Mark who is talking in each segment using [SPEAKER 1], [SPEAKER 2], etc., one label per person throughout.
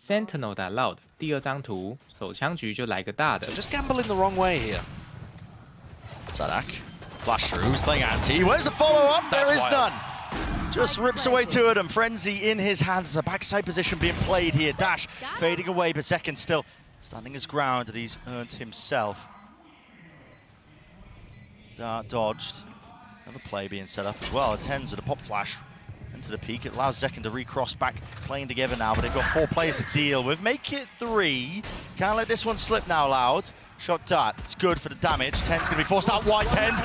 [SPEAKER 1] Sentinel 打 LOUD 第二张图，手枪局就来个大的。
[SPEAKER 2] Just gambling the wrong way here.
[SPEAKER 3] Sadak. Flash through, who's playing anti. Where's the follow-up? There is none. Just rips away two of them. Frenzy in his hands. A backside position being played here. Dash fading away, but Second still standing his ground that he's earned himself. Dart dodged. Another play being set up as well. Tenz with a pop flash into the peak. It allows Second to recross back, playing together now, but they've got 4 players to deal with. Make it 3. Can't let this one slip now, LOUD. Shot dart, it's good for the damage. Tenz gonna be forced out wide. Tenz!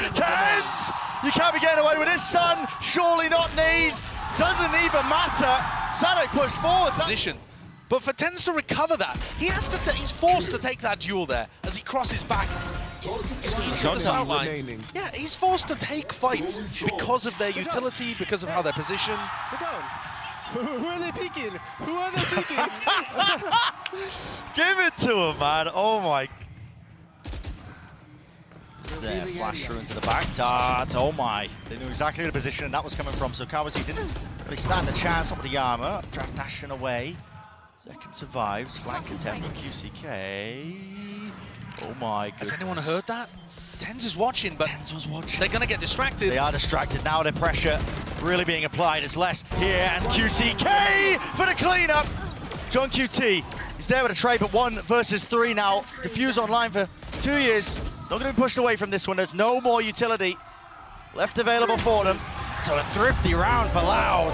[SPEAKER 3] You can't be getting away with this, son! Surely not need! Doesn't even matter! Sadak pushed forward.
[SPEAKER 2] Position. But for Tenz to recover that, he's forced to take that duel there as he crosses back. Yeah, he's forced to take fights because of their utility, because of how they're positioned.
[SPEAKER 4] Who are they peeking? Who are they peeking?
[SPEAKER 3] Give it to him, man. Oh my. There, flash through into the back. Dart, oh my. They knew exactly the position that was coming from, so Kawasi didn't really stand a chance up with the armor. Draft dashing away. Second survives. Flank attempt from QCK. Oh my goodness.
[SPEAKER 2] Has anyone heard that? Tenz is watching, but
[SPEAKER 3] Tenz was watching.
[SPEAKER 2] They're gonna get distracted.
[SPEAKER 3] They are distracted now. Their pressure really being applied. It's less here, and QCK for the cleanup. John QT, he's there with a trade, but 1 versus 3 now. Diffuse online for 2 years. He's not going to be pushed away from this one. There's no more utility left available for them. So a thrifty round for LOUD.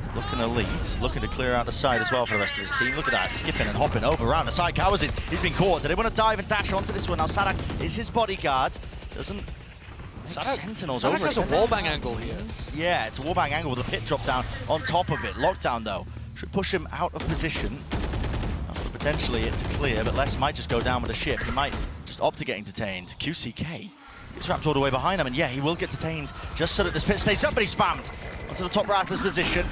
[SPEAKER 3] He's looking elite, looking to clear out the side as well for the rest of his team. Look at that, skipping and hopping over around the side. Kawazin, he's been caught. Do they want to dive and dash onto this one? Now Sadak is his bodyguard. Doesn't Sentinels
[SPEAKER 2] Sadak
[SPEAKER 3] over.
[SPEAKER 2] has a wallbang angle here.
[SPEAKER 3] Yeah, it's a wallbang angle with a pit drop down on top of it. Lockdown though should push him out of position. After potentially it to clear, but Les might just go down with a ship. He might just opt to getting detained. QCK gets trapped all the way behind him, and yeah, he will get detained just so that this pit stays up, but he's spammed onto the top Raptors position.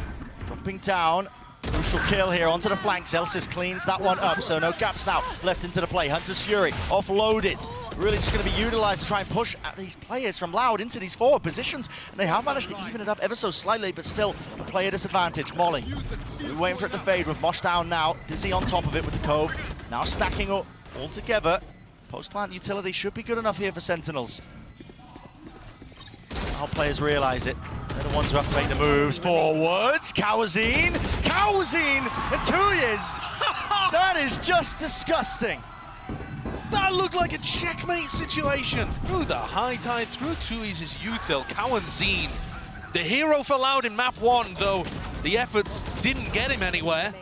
[SPEAKER 3] Dropping down. Crucial kill here onto the flanks. Elsis cleans that one up, so no gaps now left into the play. Hunter's Fury offloaded. Really just going to be utilized to try and push at these players from LOUD into these forward positions. And they have managed to even it up ever so slightly, but still a player disadvantage. Molly, we're waiting for it to fade with Mosh down now. Dizzy on top of it with the Cove. Now stacking up all together. Post-plant utility should be good enough here for Sentinels. How players realize it. They're the ones who have to make the moves forwards. Kawazin in 2 years. That is just disgusting.
[SPEAKER 2] That looked like a checkmate situation. Through the high tide, through 2E's util, Kawazin, the hero for LOUD in map 1, though the efforts didn't get him anywhere.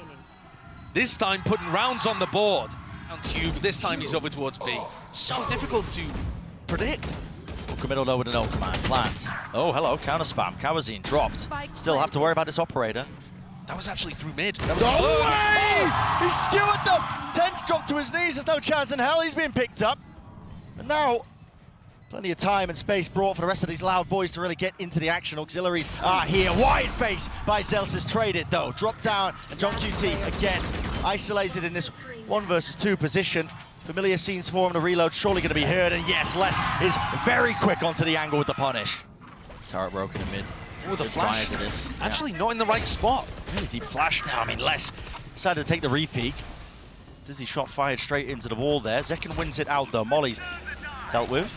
[SPEAKER 2] This time putting rounds on the board. On Tube, this time he's over towards B. So difficult to predict.
[SPEAKER 3] Hook middle though with an no command. Plant. Oh, hello, counter spam. Kawazin dropped. Still have to worry about this operator.
[SPEAKER 2] That was actually through mid.
[SPEAKER 3] That was way! He skewered them! Tenz dropped to his knees, there's no chance in hell he's being picked up. And now, plenty of time and space brought for the rest of these LOUD boys to really get into the action. Auxiliaries are here. Wide face by Zelsis, traded though. Dropped down, and John QT again isolated in this 1 versus 2 position. Familiar scenes for him, the reload surely going to be heard, and yes, Les is very quick onto the angle with the punish. Turret broken in mid.
[SPEAKER 2] Oh, the flash.
[SPEAKER 3] To this.
[SPEAKER 2] Actually not in the right spot.
[SPEAKER 3] Really deep flash now. I mean, Les decided to take the re-peek. Dizzy shot fired straight into the wall there. Zekken wins it out though. Molly's dealt with.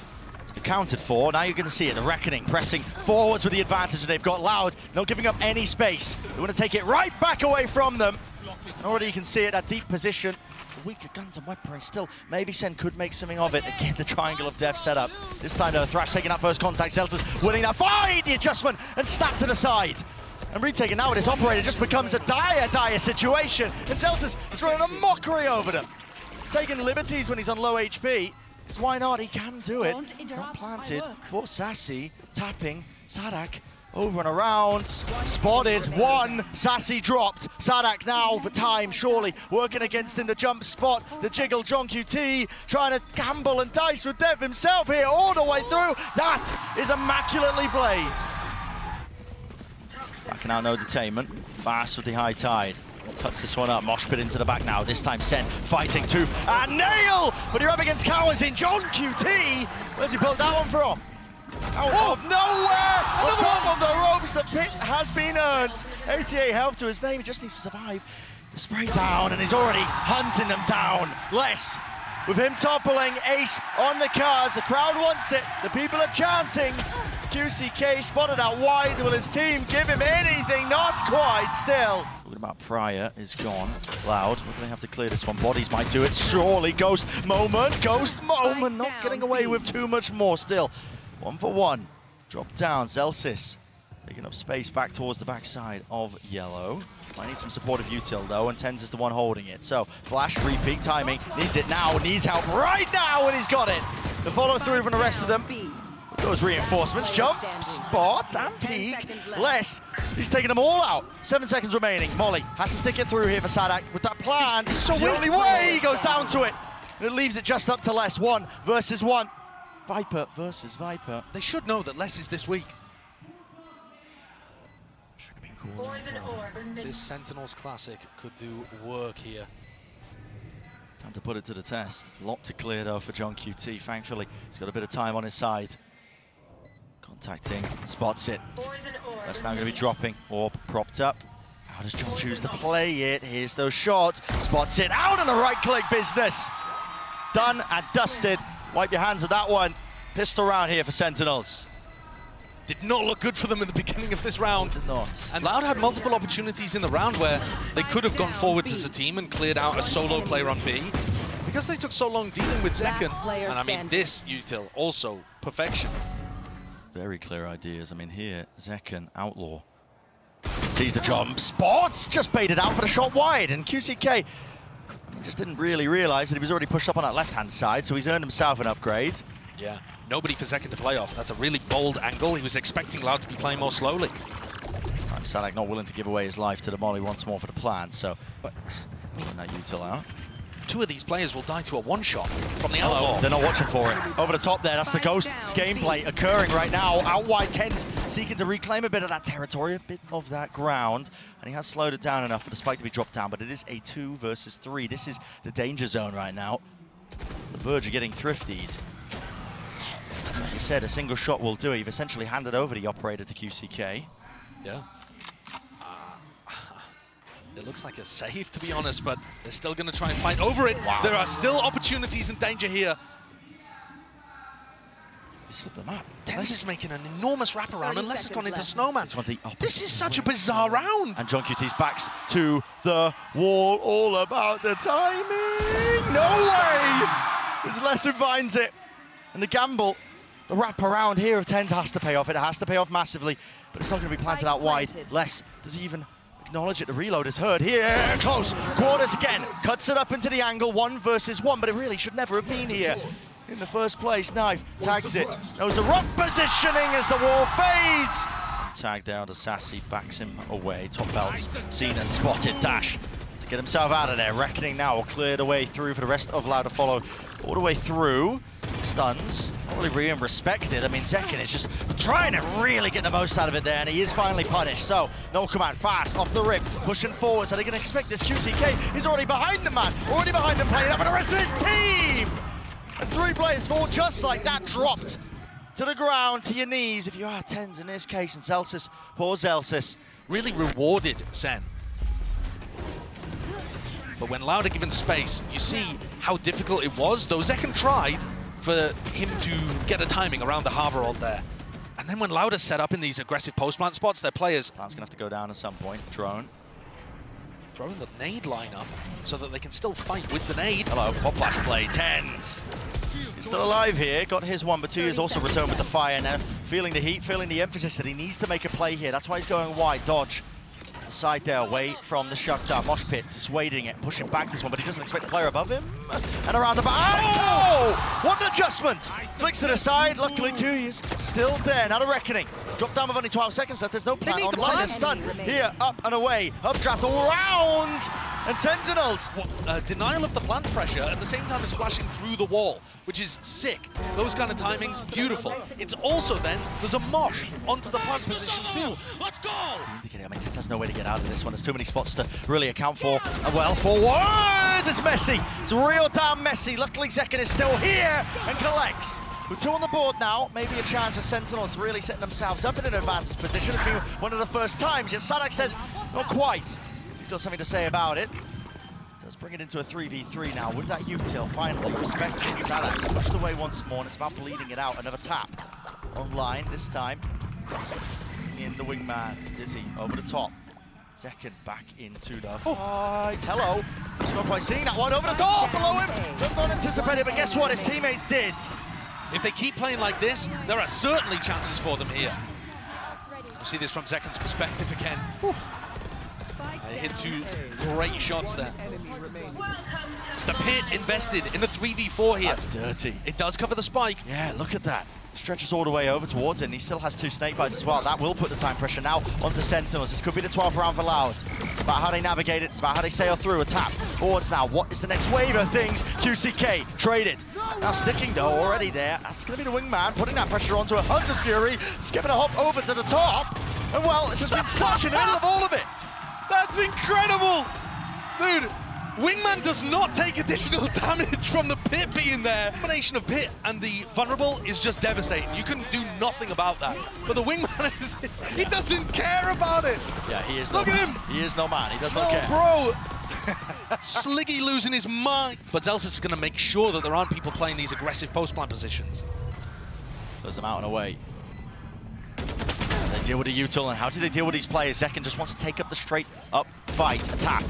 [SPEAKER 3] Accounted for. Now you're going to see it. The Reckoning pressing forwards with the advantage that they've got. LOUD not giving up any space. They want to take it right back away from them. And already you can see it, that deep position. The weaker guns and weaponry still. Maybe Sen could make something of it. Again, the triangle of death set up. This time though, Thrash taking that first contact. Zelsis winning that fight. The adjustment and snap to the side. And retaking now with this operator just becomes a dire situation. And Zelsis is running a mockery over them. Taking liberties when he's on low HP. Because why not? He can do it. Not planted for Sassy. Tapping. Sadak over and around. Spotted. 1. Sassy dropped. Sadak now, but time surely working against in the jump spot. The jiggle. John QT trying to gamble and dice with Dev himself here all the way through. That is immaculately played. Backing out, no detainment. Fast with the high tide. Cuts this one up. Mosh pit into the back now. This time Sen fighting Tooth and Nail! But you're up against Kawazin. John QT! Where's he pulled that one from? Out of nowhere! On top of the ropes, the pit has been earned. 88 health to his name. He just needs to survive Spray down, and he's already hunting them down. Les, with him toppling, ace on the cars. The crowd wants it. The people are chanting. QCK spotted out wide. Will his team give him anything? Not quite still. Talking about Pryor is gone. Loud. We're going to have to clear this one. Bodies might do it. Surely. Ghost moment. Ghost moment. Not getting away with too much more still. 1 for 1. Drop down. Zelsis taking up space back towards the backside of Yellow. Might need some support of Util though, and Tenz is the one holding it. So, flash, repeat, timing. Needs it now, needs help right now, and he's got it. The follow through from the rest of them. With those reinforcements, jump, spot, and peek. Les, he's taking them all out. 7 seconds remaining. Molly has to stick it through here for Sadak with that plan. It's the only way he goes down to it. And it leaves it just up to Les. 1 versus 1. Viper versus Viper.
[SPEAKER 2] They should know that Les is this week. This Sentinels Classic could do work here.
[SPEAKER 3] Time to put it to the test. A lot to clear though for John QT. Thankfully, he's got a bit of time on his side. Contacting, spots it. That's now going to be dropping. Orb propped up. How does John choose to play it? Here's those shots. Spots it out on the right click business. Done and dusted. Wipe your hands of that one. Pistol round here for Sentinels.
[SPEAKER 2] Did not look good for them in the beginning of this round.
[SPEAKER 3] Did not.
[SPEAKER 2] And Loud had multiple opportunities in the round where they could have gone forwards as a team and cleared out a solo player on B. Because they took so long dealing with Zekken, and I mean this Util also perfection.
[SPEAKER 3] Very clear ideas. I mean here, Zekken, Outlaw. Sees the jump, spots, just baited out for the shot wide, and QCK just didn't really realize that he was already pushed up on that left-hand side, so he's earned himself an upgrade.
[SPEAKER 2] Yeah, nobody for Zekken to play off. That's a really bold angle. He was expecting Loud to be playing more slowly.
[SPEAKER 3] Sadak not willing to give away his life to the Molly once more for the plan, so but that Util out.
[SPEAKER 2] 2 of these players will die to a one-shot from the Outlaw.
[SPEAKER 3] They're not watching for it. Over the top there, that's the Ghost gameplay occurring right now. Out wide, Tenz seeking to reclaim a bit of that territory, a bit of that ground, and he has slowed it down enough for the spike to be dropped down, but it is a 2 versus 3. This is the danger zone right now. The verge of getting thriftied. Like you said, a single shot will do it. You've essentially handed over the operator to QCK.
[SPEAKER 2] Yeah. It looks like a save, to be honest, but they're still going to try and fight over it. Wow. There are still opportunities and danger here.
[SPEAKER 3] You slipped the map.
[SPEAKER 2] Tenz is making an enormous wraparound, unless it's gone into Snowman. This is such a bizarre round.
[SPEAKER 3] And John QT's backs to the wall, all about the timing. No way! As Lesser finds it. And the gamble, the wraparound here of Tenz has to pay off. It has to pay off massively, but it's not going to be planted out wide. Les, does he even acknowledge it? The reload is heard here. Close quarters again. Cuts it up into the angle. 1 versus 1, but it really should never have been here in the first place. Knife tags it. Knows the rock positioning as the wall fades. Tagged out as Sassy backs him away. Top belts seen and spotted. Dash to get himself out of there. Reckoning now will clear the way through for the rest of Loud to follow all the way through. Stuns, not really being respected. I mean, Zekken is just trying to really get the most out of it there, and he is finally punished. So, no command, fast, off the rip, pushing forward. So they're going to expect this QCK. He's already behind the man, already behind him, playing up with the rest of his team. And 3 players fall just like that, dropped to the ground, to your knees, if you are Tenz in this case, and Zelsis, poor Zelsis.
[SPEAKER 2] Really rewarded Sen. But when Loud are given space, you see how difficult it was, though Zekken tried for him to get a timing around the harbor ult there. And then when Loud is set up in these aggressive post-plant spots, their players...
[SPEAKER 3] That's going to have to go down at some point. Drone.
[SPEAKER 2] Throwing the nade lineup so that they can still fight with the nade.
[SPEAKER 3] Hello, pop flash play, Tenz. He's still alive here, got his 1, but 2 years also returned with the fire now. Feeling the heat, feeling the emphasis that he needs to make a play here. That's why he's going wide, dodge. Side there, away from the shutdown. Mosh pit, dissuading it, pushing back this one, but he doesn't expect the player above him. And around the back. Oh! What an adjustment! Flicks to the side, luckily 2 years still there. Now the reckoning. Drop down with only 12 seconds left. There's no plan on line and stun. Here, up and away. Updraft all around. And Sentinels.
[SPEAKER 2] Denial of the plant pressure at the same time as flashing through the wall, which is sick. Those kind of timings, beautiful. It's also then, there's a mosh onto the plant position too. Let's go!
[SPEAKER 3] I mean, Tenz has no way to get out of this one. There's too many spots to really account for. And well, forwards! It's messy. It's real damn messy. Luckily, Zekken is still here and collects. With 2 on the board now, maybe a chance for Sentinels to really setting themselves up in an advanced position. It's been one of the first times. Yet Sadak says, not quite. He's got something to say about it. bring it into a 3v3 now with that util finally respected. Sadak pushed away once more, and it's about bleeding it out. Another tap online this time. In the wingman, Dizzy over the top. Zekken back into the fight. Hello. Just not quite seeing that one over the top below him. Does not anticipate it, but guess what? His teammates did.
[SPEAKER 2] If they keep playing like this, there are certainly chances for them here. You see this from Zekken's perspective again. They hit two great shots there. The pit invested in the 3v4 here.
[SPEAKER 3] That's dirty.
[SPEAKER 2] It does cover the spike.
[SPEAKER 3] Yeah, look at that. Stretches all the way over towards it, and he still has 2 snake bites as well. That will put the time pressure now onto Sentinels. This could be the 12th round for Loud. It's about how they navigate it. It's about how they sail through. A tap forwards now. What is the next wave of things? QCK traded. Now sticking though already there. That's going to be the wingman putting that pressure onto a Hunter's Fury. Skipping a hop over to the top. And well, it's just been stuck in the middle of all of it.
[SPEAKER 2] That's incredible! Dude, Wingman does not take additional damage from the pit being there. The combination of pit and the vulnerable is just devastating. You can do nothing about that. But the Wingman, he doesn't care about it.
[SPEAKER 3] Yeah, he is.
[SPEAKER 2] Look at him.
[SPEAKER 3] He is no man. He does not care.
[SPEAKER 2] Oh, bro. Sliggy losing his mind. But Zelsis is going to make sure that there aren't people playing these aggressive post-plant positions.
[SPEAKER 3] Throws them out and away. They deal with the util, and how do they deal with these players? Zekken just wants to take up the straight-up fight. Attack.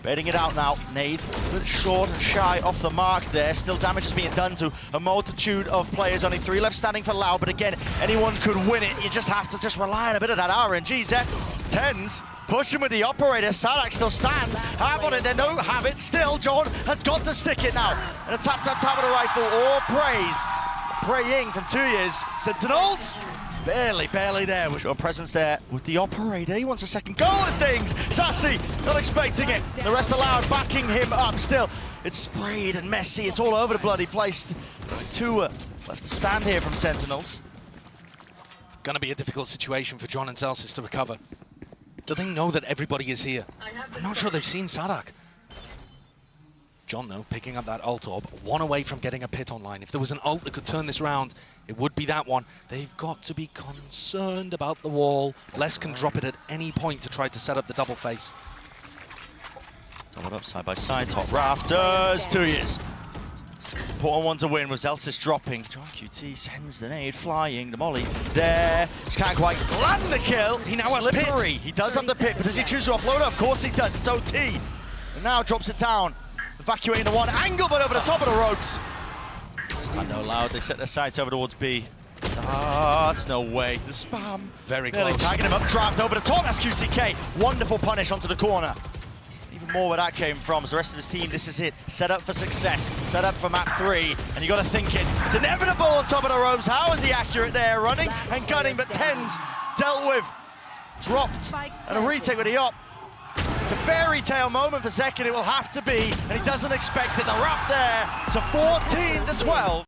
[SPEAKER 3] Baiting it out now. Nade, a bit short and shy off the mark there. Still damage is being done to a multitude of players. Only 3 left standing for Loud, but again, anyone could win it. You just have to just rely on a bit of that RNG. SEN Tenz pushing with the operator. Sadak still stands. Have on it, they don't have it. Still, John has got to stick it now. And a tap with the rifle, or praise. Praying from 2 years. Sentinels. Barely there. We're showing presence there with the operator. He wants a second go at things. Sassy, not expecting it. The rest of Loud backing him up still. It's sprayed and messy. It's all over the bloody place. 2 left to stand here from Sentinels.
[SPEAKER 2] Gonna be a difficult situation for John and Zelsis to recover. Do they know that everybody is here? I'm not sure they've seen Sadak. John, though, picking up that ult orb, 1 away from getting a pit online. If there was an ult that could turn this round, it would be that one. They've got to be concerned about the wall. Les can drop it at any point to try to set up the double face.
[SPEAKER 3] Doubled up side by side, top rafters, 2 years. Important one to win was Zelsis dropping. John QT sends the nade, flying, the molly there. Just can't quite land the kill. He now has pit. He does have the pit, but does he choose to offload it? Of course he does, it's OT. And now drops it down. Evacuating the one angle, but over the top of the ropes. I know Loud, they set their sights over towards B. That's no way. The spam.
[SPEAKER 2] Very
[SPEAKER 3] Nearly
[SPEAKER 2] close.
[SPEAKER 3] tagging him up, draft over the top. That's QCK. Wonderful punish onto the corner. Even more where that came from as the rest of his team. This is it. Set up for success. Set up for map 3. And you got to think it. It's inevitable on top of the ropes. How is he accurate there? Running and gunning, but Tenz dealt with. Dropped. And a retake with the op. It's a fairy tale moment for Zekken, it will have to be, and he doesn't expect it. The wrap there, so 14-12.